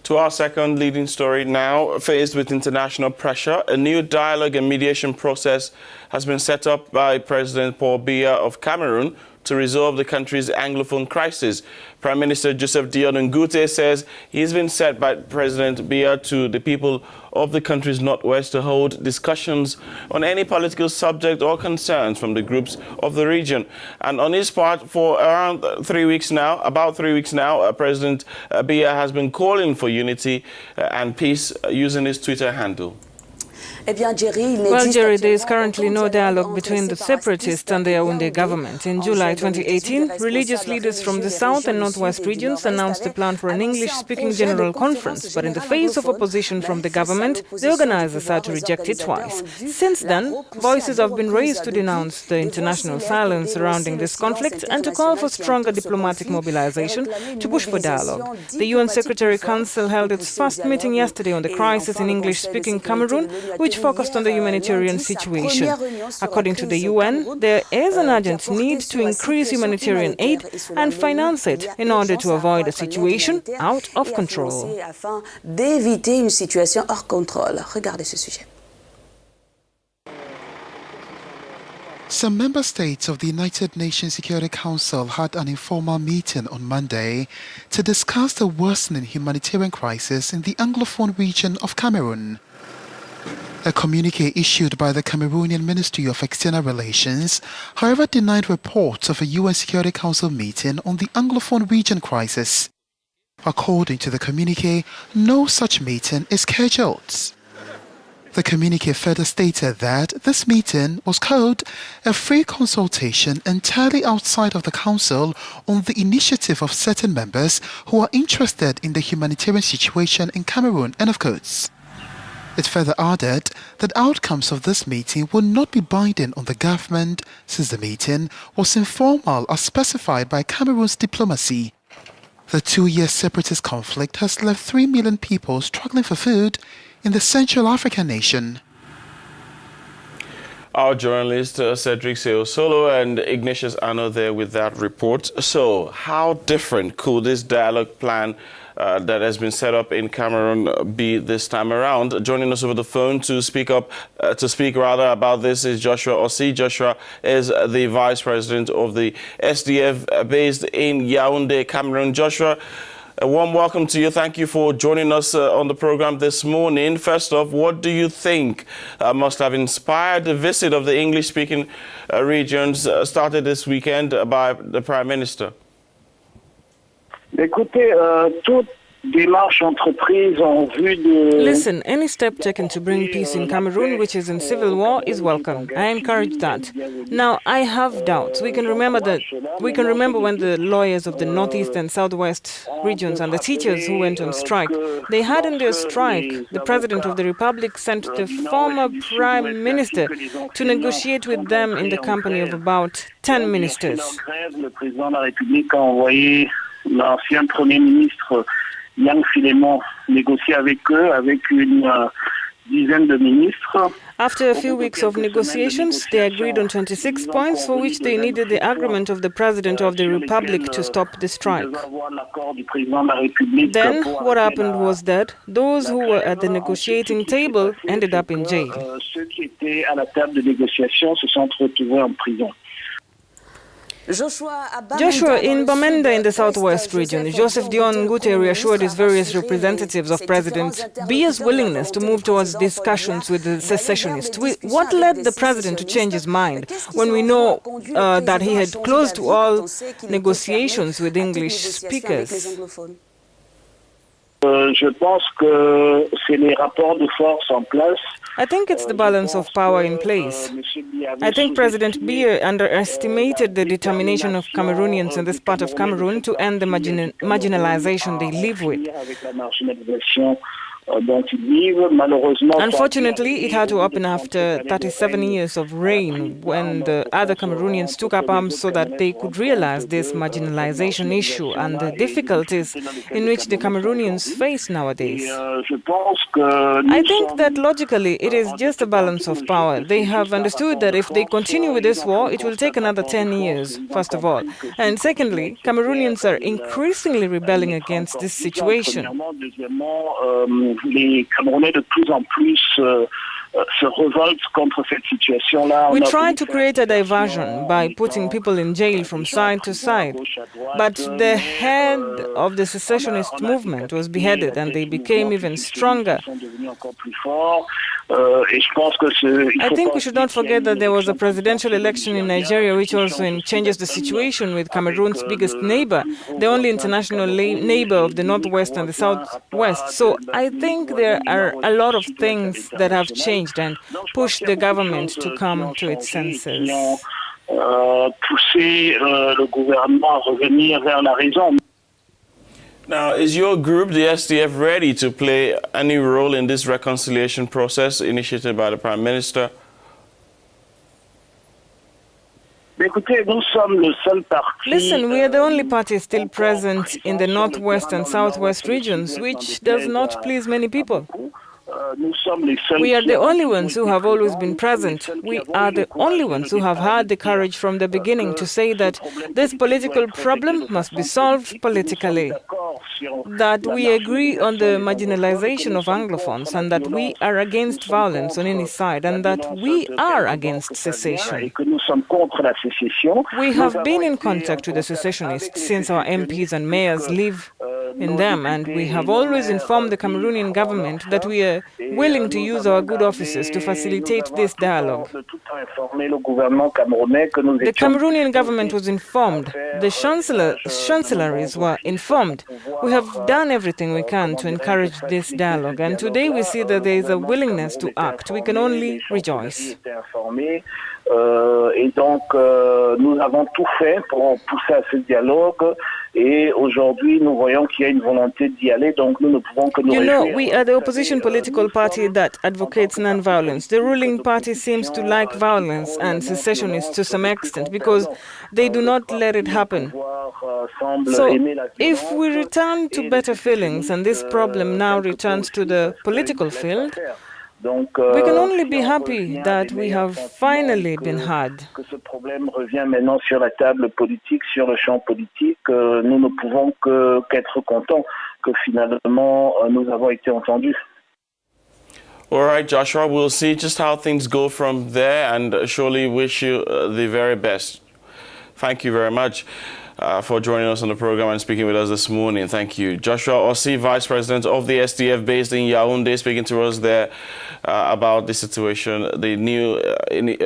To our second leading story now, faced with international pressure, a new dialogue and mediation process has been set up by President Biya of Cameroon to resolve the country's Anglophone crisis. Prime Minister Joseph Dion Ngute says he's been set by President Biya to the people of the country's northwest to hold discussions on any political subject or concerns from the groups of the region. And on his part, for around 3 weeks now, President Biya has been calling for unity and peace using his Twitter handle. Well, Jerry, there is currently no dialogue between the separatists and the Yaoundé government. In July 2018, religious leaders from the south and northwest regions announced a plan for an English-speaking general conference, but in the face of opposition from the government, the organizers had to reject it twice. Since then, voices have been raised to denounce the international silence surrounding this conflict and to call for stronger diplomatic mobilization to push for dialogue. The UN Secretary Council held its first meeting yesterday on the crisis in English-speaking Cameroon, which focused on the humanitarian situation. According to the UN, there is an urgent need to increase humanitarian aid and finance it in order to avoid a situation out of control. Some member states of the United Nations Security Council had an informal meeting on Monday to discuss the worsening humanitarian crisis in the Anglophone region of Cameroon. A communique issued by the Cameroonian Ministry of External Relations, however, denied reports of a UN Security Council meeting on the Anglophone region crisis. According to the communique, no such meeting is scheduled. The communique further stated that this meeting was called a free consultation entirely outside of the Council on the initiative of certain members who are interested in the humanitarian situation in Cameroon, and of course. It further added that outcomes of this meeting will not be binding on the government since the meeting was informal as specified by Cameroon's diplomacy. The 2-year separatist conflict has left 3 million people struggling for food in the Central African nation. Our journalists Cedric Seosolo and Ignatius Ano there with that report. So, how different could this dialogue plan that has been set up in Cameroon be this time around? Joining us over the phone to speak about this is Joshua Osei. Joshua is the Vice President of the SDF based in Yaoundé, Cameroon. Joshua, a warm welcome to you. Thank you for joining us on the program this morning. First off, what do you think must have inspired the visit of the English-speaking regions started this weekend by the Prime Minister? Listen, any step taken to bring peace in Cameroon, which is in civil war, is welcome. I encourage that. Now, I have doubts. We can remember when the lawyers of the northeast and southwest regions and the teachers who went on strike, they had in their strike, the President of the Republic sent the former Prime Minister to negotiate with them in the company of about 10 ministers. L'ancien Premier ministre Yang Filemon négocier avec eux, avec une dizaine de ministres. After a few weeks of negotiations, they agreed on 26 points for which they needed the agreement of the President of the Republic to stop the strike. Then what happened was that those who were at the negotiating table ended up in jail. Ceux qui étaient à la table de négociation se sont retrouvés en prison. Joshua, in Bamenda in the southwest region, Joseph Dion Ngute reassured his various representatives of President Biya's willingness to move towards discussions with the secessionists. What led the president to change his mind when we know that he had closed all negotiations with English speakers? Je pense que c'est les rapports de force en place. I think it's the balance of power in place. I think President Biya underestimated the determination of Cameroonians in this part of Cameroon to end the marginalization they live with. dont ils vivent. Malheureusement, unfortunately, it had to open after 37 years of reign, when the other Cameroonians took up arms so that they could realize this marginalization issue and the difficulties in which the Cameroonians face nowadays. I think that logically it is just a balance of power. They have understood that if they continue with this war, it will take another 10 years, first of all. And secondly, Cameroonians are increasingly rebelling against this situation. Les Camerounais de plus en plus se révoltent contre cette situation-là. We tried to create a diversion by putting people in jail from side to side, but the head of the secessionist movement was beheaded and they became even stronger. I think we should not forget that there was a presidential election in Nigeria, which also changes the situation with Cameroon's biggest neighbor, the only international neighbor of the Northwest and the Southwest. So I think there are a lot of things that have changed and pushed the government to come to its senses. Pousser le gouvernement à revenir vers la raison. Now, is your group, the SDF, ready to play any role in this reconciliation process initiated by the Prime Minister? Listen, we are the only party still present in the Northwest and Southwest regions, which does not please many people. We are the only ones who have always been present. We are the only ones who have had the courage from the beginning to say that this political problem must be solved politically, that we agree on the marginalization of Anglophones, and that we are against violence on any side, and that we are against secession. We have been in contact with the secessionists since our MPs and mayors live in them, and we have always informed the Cameroonian government that we are willing to use our good offices to facilitate this dialogue. The Cameroonian government was informed. The chancelleries were informed. We have done everything we can to encourage this dialogue, and today we see that there is a willingness to act. We can only rejoice. Et donc, nous avons tout fait pour pousser à ce dialogue. Et aujourd'hui, nous voyons qu'il y a une volonté d'y aller. Donc, nous ne pouvons que nous réjouir. You know, we are the opposition political party that advocates non-violence. The ruling party seems to like violence and secessionists to some extent because they do not let it happen. So, if we return to better feelings and this problem now returns to the political field, we can only be happy that we have finally been heard. Que ce problème revient maintenant sur la table politique, sur le champ politique, nous ne pouvons qu'être contents que finalement nous avons été entendus. All right, Joshua, we'll see just how things go from there, and surely wish you the very best. Thank you very much for joining us on the program and speaking with us this morning. Thank you. Joshua Ossi, Vice President of the SDF based in Yaoundé, speaking to us there about the situation, the new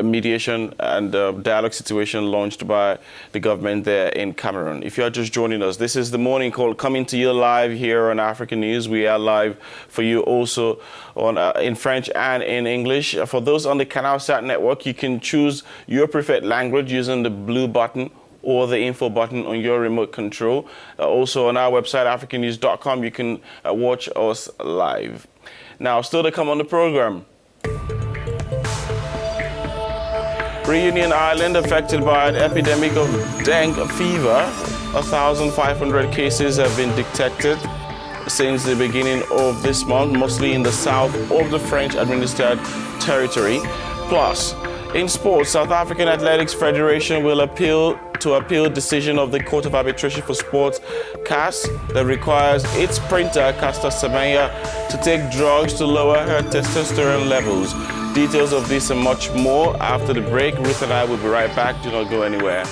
mediation and dialogue situation launched by the government there in Cameroon. If you are just joining us, this is the morning call coming to you live here on Africanews. We are live for you also on in French and in English. For those on the CanalSat network, you can choose your preferred language using the blue button or the info button on your remote control. Also on our website, africanews.com, you can watch us live. Now, still to come on the program. Reunion Island affected by an epidemic of dengue fever. 1,500 cases have been detected since the beginning of this month, mostly in the south of the French-administered territory. Plus, in sports, South African Athletics Federation will appeal decision of the Court of Arbitration for Sports, CAS, that requires its sprinter, Caster Semenya, to take drugs to lower her testosterone levels. Details of this and much more after the break. Ruth and I will be right back. Do not go anywhere.